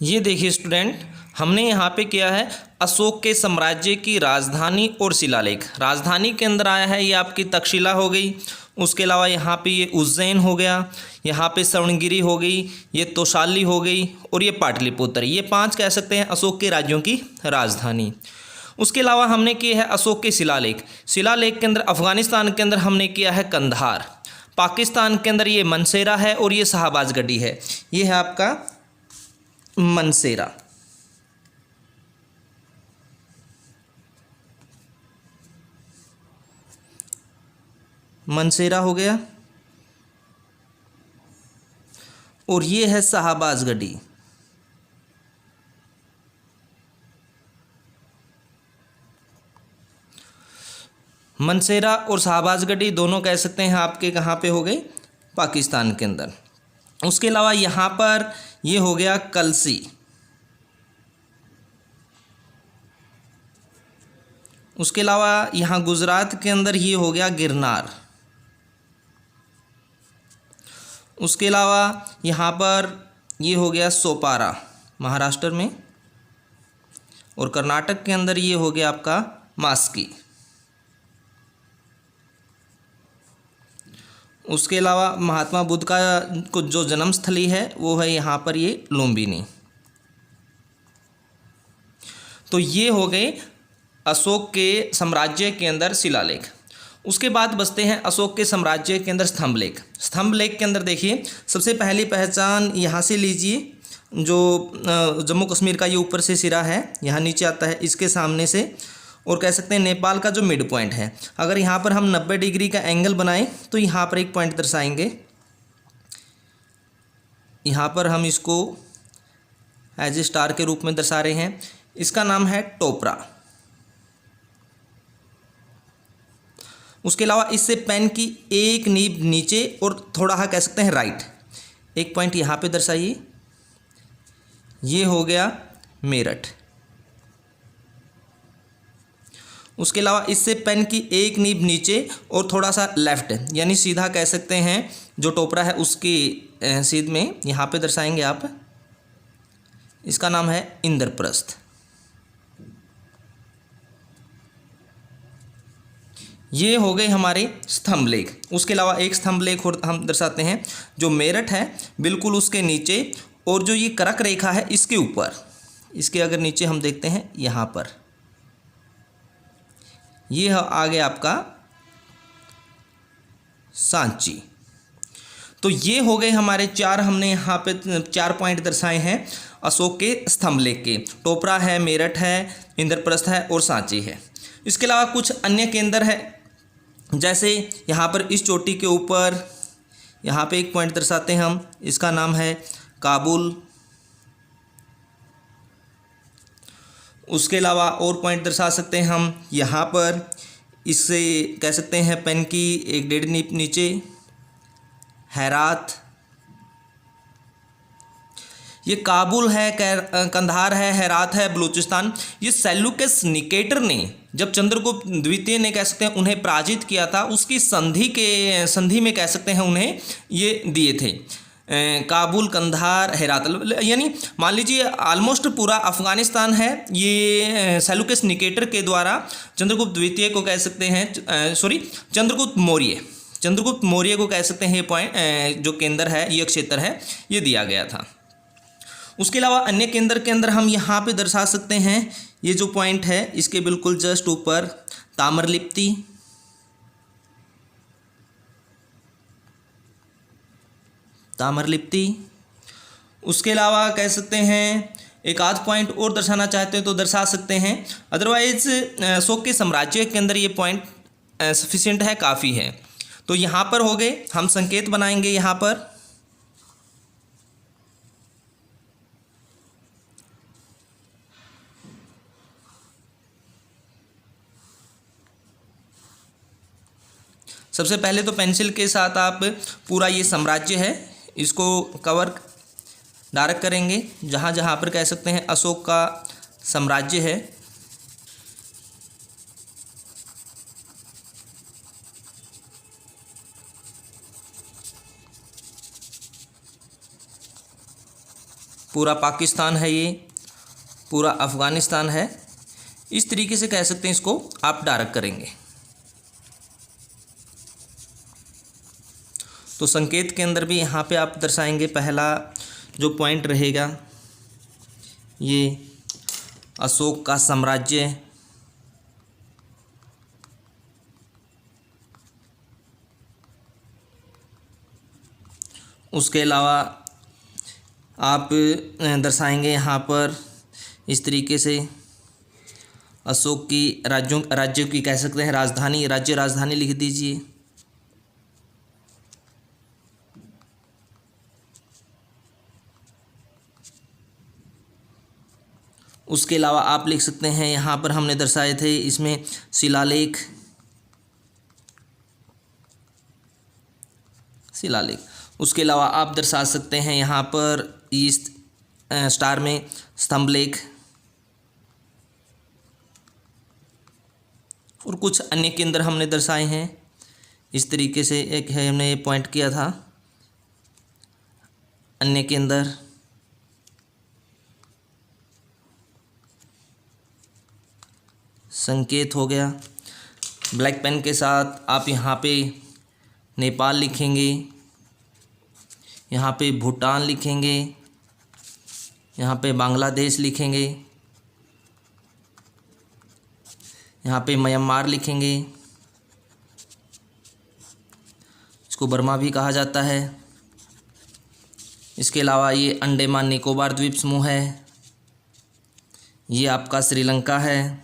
ये देखिए स्टूडेंट, हमने यहाँ पे किया है अशोक के साम्राज्य की राजधानी और शिलालेख। राजधानी के अंदर आया है ये आपकी तक्षशिला हो गई, उसके अलावा यहाँ पे ये उज्जैन हो गया, यहाँ पे स्वर्णगिरी हो गई, ये तोशाली हो गई और ये पाटलिपुत्र। ये 5 कह सकते हैं अशोक के राज्यों की राजधानी। उसके अलावा हमने किया है अशोक के शिलालेख। शिलालेख के अंदर अफगानिस्तान के अंदर हमने किया है कंधार, पाकिस्तान के अंदर ये मनसेरा है और ये शाहबाजगढ़ी है। ये है आपका मनसेरा। मनसेरा हो गया और ये है शाहबाजगढ़ी। मनसेरा और शाहबाजगढ़ी दोनों कह सकते हैं आपके कहाँ पे हो गए, पाकिस्तान के अंदर। उसके अलावा यहाँ पर ये हो गया कलसी, उसके अलावा यहाँ गुजरात के अंदर ये हो गया गिरनार, उसके अलावा यहाँ पर ये हो गया सोपारा महाराष्ट्र में, और कर्नाटक के अंदर ये हो गया आपका मास्की। उसके अलावा महात्मा बुद्ध का को जो जन्मस्थली है वो है यहाँ पर ये लुम्बिनी। तो ये हो गए अशोक के साम्राज्य के अंदर शिलालेख। उसके बाद बचते हैं अशोक के साम्राज्य के अंदर स्तंभलेख। स्तंभलेख के अंदर देखिए सबसे पहली पहचान यहाँ से लीजिए, जो जम्मू कश्मीर का ये ऊपर से सिरा है, यहाँ नीचे आता है इसके सामने से, और कह सकते हैं नेपाल का जो मिड पॉइंट है। अगर यहाँ पर हम 90 डिग्री का एंगल बनाएं तो यहाँ पर एक पॉइंट दर्शाएंगे। यहाँ पर हम इसको एज ए स्टार के रूप में दर्शा रहे हैं। इसका नाम है टोपरा। उसके अलावा इससे पेन की एक नीब नीचे और थोड़ा कह सकते हैं राइट, एक पॉइंट यहाँ पे दर्शाइए। ये हो गया मेरठ। उसके अलावा इससे पेन की एक नीब नीचे और थोड़ा सा लेफ्ट, यानी सीधा कह सकते हैं, जो टोपरा है उसकी सीध में यहाँ पे दर्शाएंगे आप। इसका नाम है इंद्रप्रस्थ। ये हो गए हमारे स्तंभलेख। उसके अलावा एक स्तंभलेख और हम दर्शाते हैं, जो मेरठ है बिल्कुल उसके नीचे, और जो ये कर्क रेखा है इसके ऊपर, इसके अगर नीचे हम देखते हैं यहाँ पर, ये है आगे आपका सांची। तो ये हो गए हमारे 4, हमने यहाँ पे 4 पॉइंट दर्शाए हैं अशोक के स्तंभलेख के। टोपरा है, मेरठ है, इंद्रप्रस्थ है और सांची है। इसके अलावा कुछ अन्य केंद्र है, जैसे यहाँ पर इस चोटी के ऊपर यहाँ पे एक पॉइंट दर्शाते हैं हम, इसका नाम है काबुल। उसके अलावा और पॉइंट दर्शा सकते हैं हम यहाँ पर, इससे कह सकते हैं पेन की 1.5 नीब नीचे हैरात। ये काबुल है, कंधार है, हैरात है, बलूचिस्तान। ये सेल्यूकस निकेटर ने जब चंद्रगुप्त द्वितीय ने कह सकते हैं उन्हें पराजित किया था, उसकी संधि में कह सकते हैं उन्हें ये दिए थे, काबुल, कंधार, हेरात। यानी मान लीजिए ऑलमोस्ट पूरा अफगानिस्तान है ये सेल्यूकस निकेटर के द्वारा चंद्रगुप्त द्वितीय को कह सकते हैं, चंद्रगुप्त मौर्य को कह सकते हैं, ये पॉइंट जो केंद्र है, ये क्षेत्र है, ये दिया गया था। उसके अलावा अन्य केंद्र के अंदर हम यहाँ पे दर्शा सकते हैं, ये जो पॉइंट है इसके बिल्कुल जस्ट ऊपर ताम्रलिप्ति, उसके अलावा कह सकते हैं एक आध पॉइंट और दर्शाना चाहते हैं तो दर्शा सकते हैं। अदरवाइज अशोक के साम्राज्य के अंदर ये पॉइंट सफिशिएंट है, काफ़ी है। तो यहाँ पर हो गए, हम संकेत बनाएंगे यहाँ पर। सबसे पहले तो पेंसिल के साथ आप पूरा ये साम्राज्य है इसको कवर डार्क करेंगे, जहाँ जहाँ पर कह सकते हैं अशोक का साम्राज्य है। पूरा पाकिस्तान है, ये पूरा अफ़गानिस्तान है। इस तरीके से कह सकते हैं इसको आप डार्क करेंगे। तो संकेत के अंदर भी यहाँ पे आप दर्शाएंगे, पहला जो पॉइंट रहेगा ये अशोक का साम्राज्य, उसके अलावा आप दर्शाएंगे यहाँ पर इस तरीके से अशोक की राज्यों की कह सकते हैं राजधानी, राज्य राजधानी लिख दीजिए। उसके अलावा आप लिख सकते हैं, यहाँ पर हमने दर्शाए थे इसमें शिलालेख, उसके अलावा आप दर्शा सकते हैं यहाँ पर इस स्टार में स्तंभलेख, और कुछ अन्य के अंदर हमने दर्शाए हैं इस तरीके से। एक है हमने ये पॉइंट किया था, अन्य के अंदर संकेत हो गया। ब्लैक पेन के साथ आप यहाँ पे नेपाल लिखेंगे, यहाँ पे भूटान लिखेंगे, यहाँ पे बांग्लादेश लिखेंगे, यहाँ पे म्यांमार लिखेंगे, इसको बर्मा भी कहा जाता है। इसके अलावा ये अंडमान निकोबार द्वीप समूह है, ये आपका श्रीलंका है,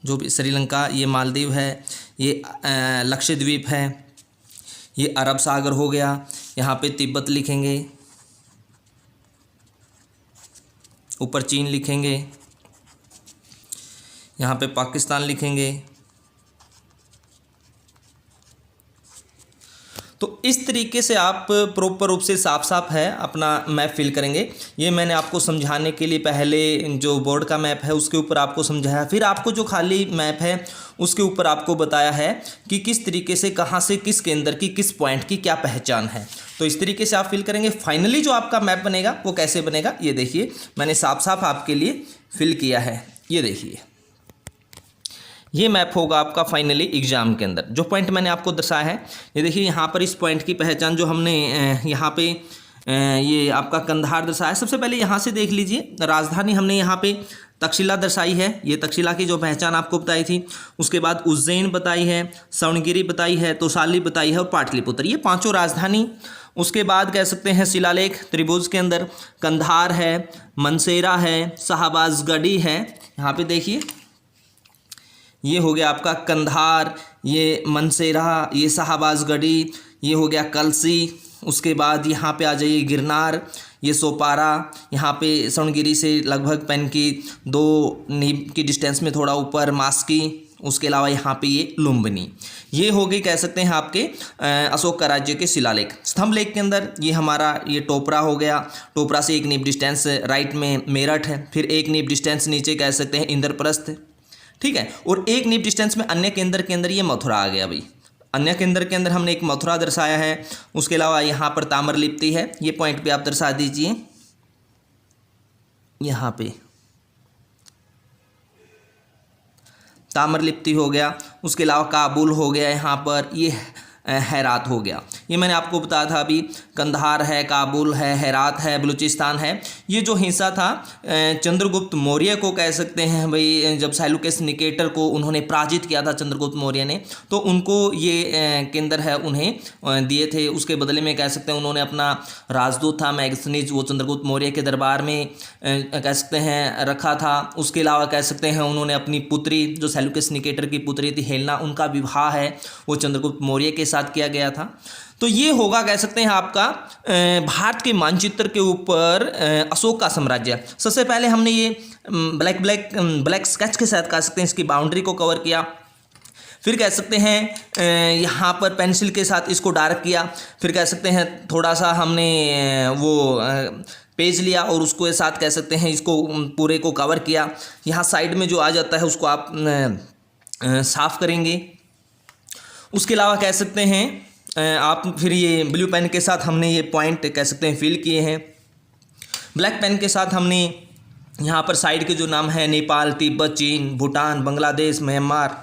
जो भी श्रीलंका, ये मालदीव है, ये लक्षद्वीप है, ये अरब सागर हो गया। यहाँ पे तिब्बत लिखेंगे, ऊपर चीन लिखेंगे, यहाँ पे पाकिस्तान लिखेंगे। तो इस तरीके से आप प्रॉपर रूप से साफ साफ है अपना मैप फिल करेंगे। ये मैंने आपको समझाने के लिए पहले जो बोर्ड का मैप है उसके ऊपर आपको समझाया, फिर आपको जो खाली मैप है उसके ऊपर आपको बताया है कि किस तरीके से कहाँ से किस केंद्र की किस पॉइंट की क्या पहचान है। तो इस तरीके से आप फिल करेंगे। फाइनली जो आपका मैप बनेगा वो कैसे बनेगा, ये देखिए मैंने साफ साफ आपके लिए फिल किया है। ये देखिए ये मैप होगा आपका फाइनली एग्जाम के अंदर। जो पॉइंट मैंने आपको दर्शाया है, ये देखिए यहाँ पर इस पॉइंट की पहचान जो हमने यहाँ पे ये आपका कंधार दर्शाया। सबसे पहले यहाँ से देख लीजिए, राजधानी हमने यहाँ पे तक्षशिला दर्शाई है, ये तक्षशिला की जो पहचान आपको बताई थी। उसके बाद उज्जैन बताई है, स्वर्णगिरी बताई है, तोशाली बताई है और पाटलिपुत्र, ये पांचों राजधानी। उसके बाद कह सकते हैं शिलालेख त्रिभुज के अंदर कंधार है, मनसेरा है, शाहबाजगढ़ी है। यहाँ पे देखिए ये हो गया आपका कंधार, ये मनसेरा, ये शाहबाजगढ़ी, ये हो गया कलसी। उसके बाद यहाँ पे आ जाइए गिरनार, ये सोपारा, यहाँ पे स्वर्णगिरी से लगभग पेन की 2 नीब की डिस्टेंस में थोड़ा ऊपर मास्की। उसके अलावा यहाँ पे ये लुम्बिनी। ये हो गई कह सकते हैं आपके अशोक का राज्य के शिलालेख। स्तंभ लेख के अंदर ये हमारा ये टोपरा हो गया, टोपरा से 1 नीब डिस्टेंस राइट में मेरठ है, फिर 1 नीब डिस्टेंस नीचे कह सकते हैं इंद्रप्रस्थ, ठीक है, और 1 नीब डिस्टेंस में अन्य केंद्र के अंदर ये मथुरा आ गया। भाई अन्य केंद्र के अंदर हमने एक मथुरा दर्शाया है। उसके अलावा यहाँ पर ताम्रलिप्ति है, ये पॉइंट भी आप दर्शा दीजिए यहाँ पे ताम्रलिप्ति हो गया। उसके अलावा काबुल हो गया, यहाँ पर ये हेरात हो गया। ये मैंने आपको बताया था अभी, कंधार है, काबुल है, हेरात है, बलूचिस्तान है। ये जो हिस्सा था चंद्रगुप्त मौर्य को कह सकते हैं भाई, जब सेल्यूकस निकेटर को उन्होंने पराजित किया था चंद्रगुप्त मौर्य ने, तो उनको ये केंद्र है उन्हें दिए थे। उसके बदले में कह सकते हैं उन्होंने अपना राजदूत था मैग्सनीज, वो चंद्रगुप्त मौर्य के दरबार में कह सकते हैं रखा था। उसके अलावा कह सकते हैं उन्होंने अपनी पुत्री, जो सेल्यूकस निकेटर की पुत्री थी हेलेना, उनका विवाह है वो चंद्रगुप्त मौर्य के साथ किया गया था। तो ये होगा कह सकते हैं आपका भारत के मानचित्र के ऊपर अशोक का साम्राज्य। सबसे पहले हमने ये ब्लैक स्केच के साथ कह सकते हैं इसकी बाउंड्री को कवर किया। फिर कह सकते हैं यहाँ पर पेंसिल के साथ इसको डार्क किया। फिर कह सकते हैं थोड़ा सा हमने वो पेज लिया और उसको साथ कह सकते हैं इसको पूरे को कवर किया। यहाँ साइड में जो आ जाता है उसको आप साफ करेंगे। उसके अलावा कह सकते हैं आप फिर ये ब्लू पेन के साथ हमने ये पॉइंट कह सकते हैं फिल किए हैं। ब्लैक पेन के साथ हमने यहाँ पर साइड के जो नाम है नेपाल, तिब्बत, चीन, भूटान, बांग्लादेश, म्यांमार,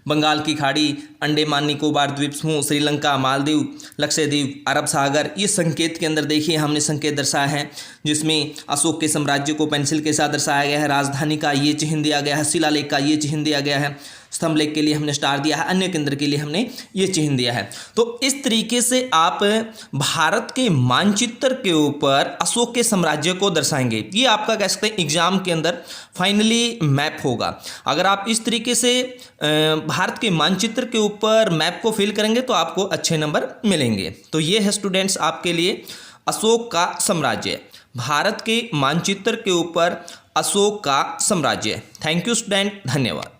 बंगाल की खाड़ी, अंडमान निकोबार द्वीप समूह, श्रीलंका, मालदीव, लक्षद्वीप, अरब सागर, ये संकेत के अंदर देखिए हमने संकेत दर्शाया है, जिसमें अशोक के साम्राज्य को पेंसिल के साथ दर्शाया गया है, राजधानी का ये चिन्ह दिया गया है, शिलालेख का ये चिन्ह दिया गया है, स्तंभ लेख के लिए हमने स्टार दिया है, अन्य केंद्र के लिए हमने ये चिन्ह दिया है। तो इस तरीके से आप भारत के मानचित्र के ऊपर अशोक के साम्राज्य को दर्शाएंगे। ये आपका कह सकते हैं एग्जाम के अंदर फाइनली मैप होगा। अगर आप इस तरीके से भारत के मानचित्र के ऊपर मैप को फिल करेंगे तो आपको अच्छे नंबर मिलेंगे। तो ये है स्टूडेंट्स आपके लिए अशोक का साम्राज्य, भारत के मानचित्र के ऊपर अशोक का साम्राज्य। थैंक यू स्टूडेंट, धन्यवाद।